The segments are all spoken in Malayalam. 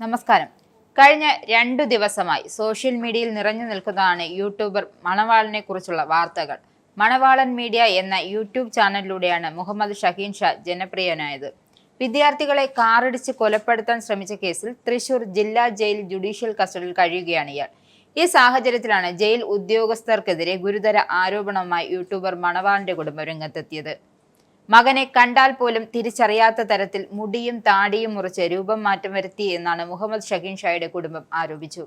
നമസ്കാരം. കഴിഞ്ഞ 2 ദിവസമായി സോഷ്യൽ മീഡിയയിൽ നിറഞ്ഞു നിൽക്കുന്നതാണ് യൂട്യൂബർ മണവാളനെ കുറിച്ചുള്ള വാർത്തകൾ. മണവാളൻ മീഡിയ എന്ന യൂട്യൂബ് ചാനലിലൂടെയാണ് മുഹമ്മദ് ഷഹീൻ ഷാ ജനപ്രിയനായത്. വിദ്യാർത്ഥികളെ കാറിടിച്ച് കൊലപ്പെടുത്താൻ ശ്രമിച്ച കേസിൽ തൃശൂർ ജില്ലാ ജയിൽ ജുഡീഷ്യൽ കസ്റ്റഡിയിൽ കഴിയുകയാണ് ഇയാൾ. ഈ സാഹചര്യത്തിലാണ് ജയിൽ ഉദ്യോഗസ്ഥർക്കെതിരെ ഗുരുതര ആരോപണവുമായി യൂട്യൂബർ മണവാളന്റെ കുടുംബം രംഗത്തെത്തിയത്. മകനെ കണ്ടാൽ പോലും തിരിച്ചറിയാത്ത തരത്തിൽ മുടിയും താടിയും മുറിച്ച് രൂപം മാറ്റം വരുത്തി എന്നാണ് മുഹമ്മദ് ഷഹീൻ ഷായുടെ കുടുംബം ആരോപിച്ചു.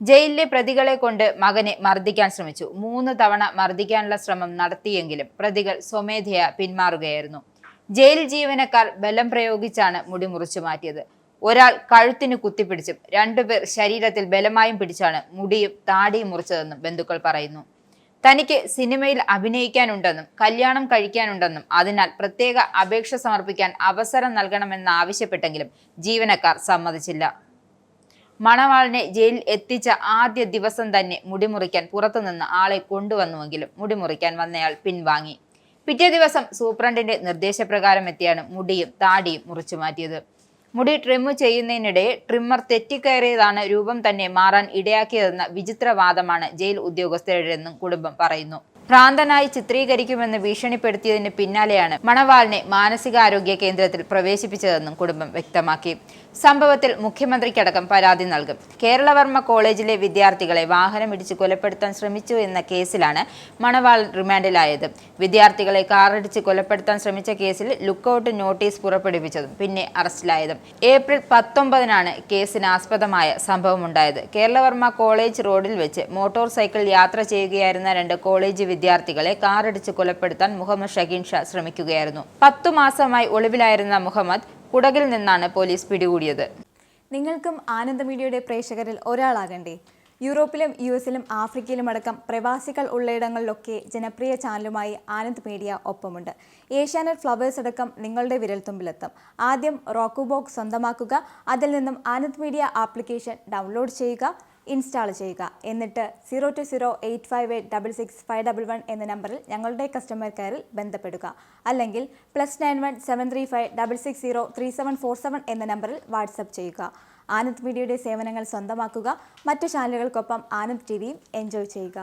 ജയിലിലെ പ്രതികളെ കൊണ്ട് മകനെ മർദ്ദിക്കാൻ ശ്രമിച്ചു. 3 തവണ മർദ്ദിക്കാനുള്ള ശ്രമം നടത്തിയെങ്കിലും പ്രതികൾ സ്വമേധയാ പിന്മാറുകയായിരുന്നു. ജയിൽ ജീവനക്കാർ ബലം പ്രയോഗിച്ചാണ് മുടി മുറിച്ചു മാറ്റിയത്. ഒരാൾ കഴുത്തിന് കുത്തിപ്പിടിച്ചും 2 പേർ ശരീരത്തിൽ ബലമായും പിടിച്ചാണ് മുടിയും താടിയും മുറിച്ചതെന്നും ബന്ധുക്കൾ പറയുന്നു. തനിക്ക് സിനിമയിൽ അഭിനയിക്കാനുണ്ടെന്നും കല്യാണം കഴിക്കാനുണ്ടെന്നും അതിനാൽ പ്രത്യേക അപേക്ഷ സമർപ്പിക്കാൻ അവസരം നൽകണമെന്നാവശ്യപ്പെട്ടെങ്കിലും ജീവനക്കാർ സമ്മതിച്ചില്ല. മണവാളനെ ജയിലിൽ എത്തിച്ച ആദ്യ ദിവസം തന്നെ മുടിമുറിക്കാൻ പുറത്തുനിന്ന് ആളെ കൊണ്ടുവന്നുവെങ്കിലും മുടിമുറിക്കാൻ വന്നയാൾ പിൻവാങ്ങി. പിറ്റേ ദിവസം സൂപ്രണ്ടിന്റെ നിർദ്ദേശപ്രകാരം എത്തിയാണ് മുടിയും താടിയും മുറിച്ചു മാറ്റിയത്. മുടി ട്രിം ചെയ്യുന്നതിനിടെ ട്രിമ്മർ തെറ്റിക്കയറിയതാണ് രൂപം തന്നെ മാറാൻ ഇടയാക്കിയതെന്ന വിചിത്രവാദമാണ് ജയിൽ ഉദ്യോഗസ്ഥരുടെയെന്നും കുടുംബം പറയുന്നു. ഭ്രാന്തനായി ചിത്രീകരിക്കുമെന്ന് ഭീഷണിപ്പെടുത്തിയതിന് പിന്നാലെയാണ് മണവാളിനെ മാനസികാരോഗ്യ കേന്ദ്രത്തിൽ പ്രവേശിപ്പിച്ചതെന്നും കുടുംബം വ്യക്തമാക്കി. സംഭവത്തിൽ മുഖ്യമന്ത്രിക്കടക്കം പരാതി നൽകും. കേരളവർമ്മ കോളേജിലെ വിദ്യാർത്ഥികളെ വാഹനമിടിച്ച് കൊലപ്പെടുത്താൻ ശ്രമിച്ചു എന്ന കേസിലാണ് മണവാളൻ റിമാൻഡിലായത്. വിദ്യാർത്ഥികളെ കാറിടിച്ച് കൊലപ്പെടുത്താൻ ശ്രമിച്ച കേസിൽ ലുക്കൌട്ട് നോട്ടീസ് പുറപ്പെടുവിച്ചതും പിന്നെ അറസ്റ്റിലായതും ഏപ്രിൽ 19-നാണ് കേസിനാസ്പദമായ സംഭവമുണ്ടായത്. കേരളവർമ്മ കോളേജ് റോഡിൽ വെച്ച് മോട്ടോർ സൈക്കിൾ യാത്ര ചെയ്യുകയായിരുന്ന 2 കോളേജ് വിദ്യാർത്ഥികളെ കാറിടിച്ച് കൊലപ്പെടുത്താൻ മുഹമ്മദ് ഷഹീൻ ഷാ ശ്രമിക്കുകയായിരുന്നു. 10 മാസമായി ഒളിവിലായിരുന്ന മുഹമ്മദ് കുടകിൽ നിന്നാണ് പോലീസ് പിടികൂടിയത്. നിങ്ങൾക്കും ആനന്ദ മീഡിയയുടെ പ്രേക്ഷകരിൽ ഒരാളാകണ്ടേ? യൂറോപ്പിലും US-ലും ആഫ്രിക്കയിലും അടക്കം പ്രവാസികൾ ഉള്ളയിടങ്ങളിലൊക്കെ ജനപ്രിയ ചാനലുമായി ആനന്ദ് മീഡിയ ഒപ്പമുണ്ട്. ഏഷ്യാനെറ്റ് ഫ്ലവേഴ്സ് അടക്കം നിങ്ങളുടെ വിരൽത്തുമ്പിലെത്തും. ആദ്യം റോക്കു ബോക്സ് സ്വന്തമാക്കുക. അതിൽ നിന്നും ആനന്ദ് മീഡിയ ആപ്ലിക്കേഷൻ ഡൗൺലോഡ് ചെയ്യുക, ഇൻസ്റ്റാൾ ചെയ്യുക. എന്നിട്ട് 02085866511 എന്ന നമ്പറിൽ ഞങ്ങളുടെ കസ്റ്റമർ കെയറിൽ ബന്ധപ്പെടുക. അല്ലെങ്കിൽ +91 735 660 3747 എന്ന നമ്പറിൽ വാട്സപ്പ് ചെയ്യുക. ആനന്ദ് മീഡിയയുടെ സേവനങ്ങൾ സ്വന്തമാക്കുക. മറ്റു ചാനലുകൾക്കൊപ്പം ആനന്ദ് TVയും എൻജോയ് ചെയ്യുക.